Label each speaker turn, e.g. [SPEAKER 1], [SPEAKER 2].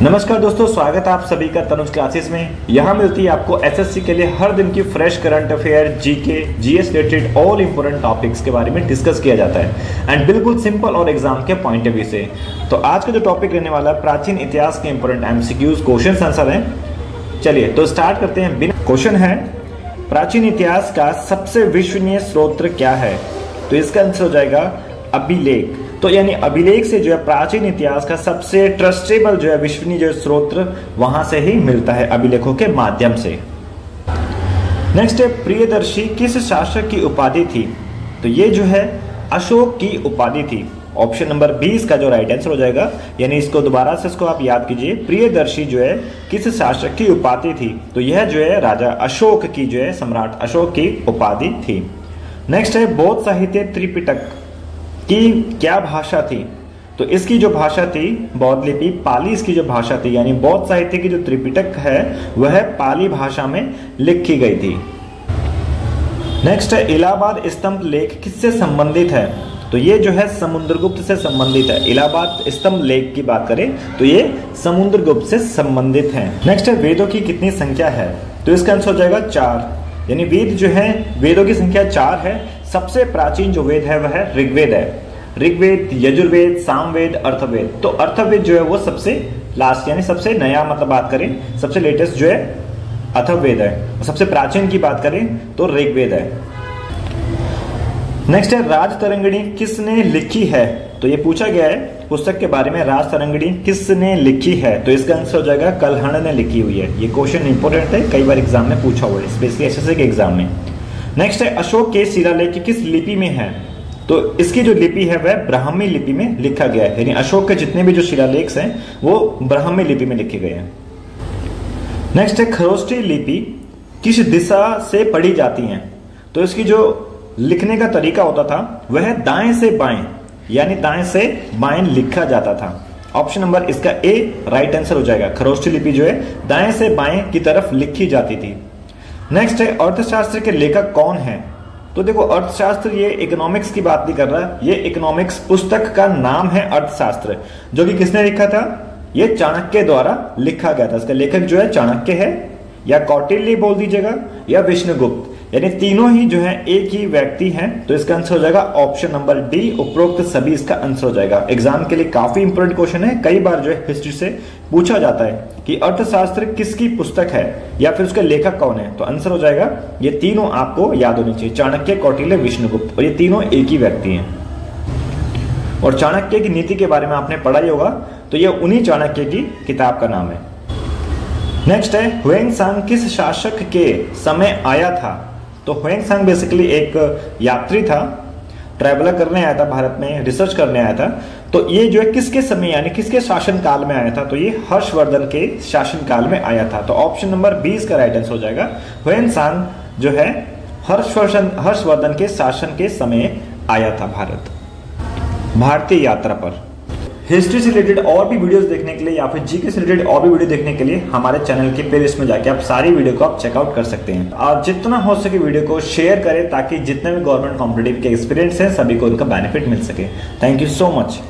[SPEAKER 1] नमस्कार दोस्तों, स्वागत है आप सभी का तनुज क्लासेस में। यहाँ मिलती है आपको एसएससी के लिए हर दिन की fresh current affair, GK, GS related all important topics के बारे में डिस्कस किया जाता है एंड बिल्कुल सिंपल और एग्जाम के पॉइंट ऑफ व्यू से। तो आज का जो टॉपिक रहने वाला है प्राचीन इतिहास के इंपोर्टेंट एमसीक्यूज क्वेश्चन आंसर है। चलिए तो स्टार्ट करते हैं। बिना क्वेश्चन है, प्राचीन इतिहास का सबसे विश्वसनीय स्रोत क्या है? तो इसका आंसर हो जाएगा अभिलेख। तो यानी अभिलेख से जो है प्राचीन इतिहास का सबसे ट्रस्टेबल जो है विश्वसनीय जो स्रोत वहां से ही मिलता है, अभिलेखों के माध्यम से। नेक्स्ट है, प्रियदर्शी किस शासक की उपाधि थी? तो ये जो है अशोक की उपाधि थी। ऑप्शन नंबर 20 का जो राइट आंसर हो जाएगा, यानी इसको दोबारा से इसको आप याद कीजिए। प्रियदर्शी जो है किस शासक की उपाधि थी? तो यह जो है राजा अशोक की जो है, सम्राट अशोक की उपाधि थी। नेक्स्ट है, बौद्ध साहित्य त्रिपिटक की क्या भाषा थी? तो इसकी जो भाषा थी बौद्ध लिपि पाली, इसकी जो भाषा थी, यानी बौद्ध साहित्य की जो त्रिपिटक है वह पाली भाषा में लिखी गई थी। नेक्स्ट है, इलाहाबाद स्तंभ लेख किससे संबंधित है? तो ये जो है समुद्रगुप्त से संबंधित है। इलाहाबाद स्तंभ लेख की बात करें तो ये समुद्रगुप्त से संबंधित है। नेक्स्ट है, वेदों की कितनी संख्या है? तो इसका आंसर हो जाएगा 4, यानी वेद जो है वेदों की संख्या 4 है। सबसे प्राचीन जो वेद है वह ऋग्वेद है। ऋग्वेद, यजुर्वेद, सामवेद, अर्थवेद। तो अर्थवेद जो है वो सबसे लास्ट यानी सबसे नया, मतलब बात करें सबसे लेटेस्ट जो है अथर्ववेद है। सबसे प्राचीन की बात करें तो ऋग्वेद है। नेक्स्ट है, राजतरंगिणी किसने लिखी है? तो ये पूछा गया है पुस्तक के बारे में, राजतरंगिणी किसने लिखी है? तो इसका आंसर हो जाएगा कल्हण ने लिखी हुई है। ये क्वेश्चन इंपोर्टेंट है, कई बार एग्जाम में पूछा हुआ है, स्पेशली एसएससी के एग्जाम में। नेक्स्ट है, अशोक के शिलालेख किस लिपि में है? तो इसकी जो लिपि है वह ब्राह्मी लिपि में लिखा गया है, यानी अशोक के जितने भी जो शिलालेख हैं वो ब्राह्मी लिपि में लिखे गए हैं। नेक्स्ट है, खरोष्ठी लिपि किस दिशा से पढ़ी जाती है? तो इसकी जो लिखने का तरीका होता था वह दाएं से बाएं, यानी दाएं से बाएं लिखा जाता था। ऑप्शन नंबर इसका ए राइट आंसर हो जाएगा। खरोष्ठी लिपि जो है दाएं से बाएं की तरफ लिखी जाती थी। नेक्स्ट है, अर्थशास्त्र के लेखक कौन है? तो देखो अर्थशास्त्र, ये इकोनॉमिक्स की बात नहीं कर रहा, ये इकोनॉमिक्स पुस्तक का नाम है अर्थशास्त्र, जो कि किसने लिखा था? ये चाणक्य द्वारा लिखा गया था। इसका लेखक जो है चाणक्य है, या कौटिल्य बोल दीजिएगा, या विष्णुगुप्त, यानी तीनों ही जो है एक ही व्यक्ति हैं। तो इसका आंसर हो जाएगा ऑप्शन नंबर डी, उपरोक्त सभी इसका आंसर हो जाएगा। एग्जाम के लिए काफी इंपोर्टेंट क्वेश्चन है, कई बार जो है हिस्ट्री से पूछा जाता है कि अर्थशास्त्र किसकी पुस्तक है या फिर उसके लेखक कौन है। तो आंसर हो जाएगा ये तीनों आपको याद होनी चाहिए, चाणक्य, कौटिल्य, विष्णुगुप्त, और ये तीनों एक ही व्यक्ति हैं। और चाणक्य की नीति के बारे में आपने पढ़ा ही होगा, तो ये उन्हीं चाणक्य की किताब का नाम है। नेक्स्ट है, ह्वेनसांग किस शासक के समय आया था? तो ह्वेनसांग बेसिकली एक यात्री था, ट्रैवलर करने आया था भारत में, रिसर्च करने आया था। तो ये जो है किसके समय यानी किसके शासन काल में आया था? तो ये हर्षवर्धन के शासन काल में आया था। तो ऑप्शन नंबर 20 का राइट आंसर हो जाएगा। ह्वेनसांग जो है हर्षवर्धन के शासन के समय आया था भारतीय यात्रा पर। हिस्ट्री से रिलेटेड और भी वीडियोस देखने के लिए या फिर जीके से रिलेटेड और भी वीडियो देखने के लिए हमारे चैनल के प्लेलिस्ट में जाके आप सारी वीडियो को आप चेकआउट कर सकते हैं। और जितना हो सके वीडियो को शेयर करें ताकि जितने भी गवर्नमेंट कॉम्पिटिटिव के एक्सपीरियंस हैं सभी को उनका बेनिफिट मिल सके। Thank you so much.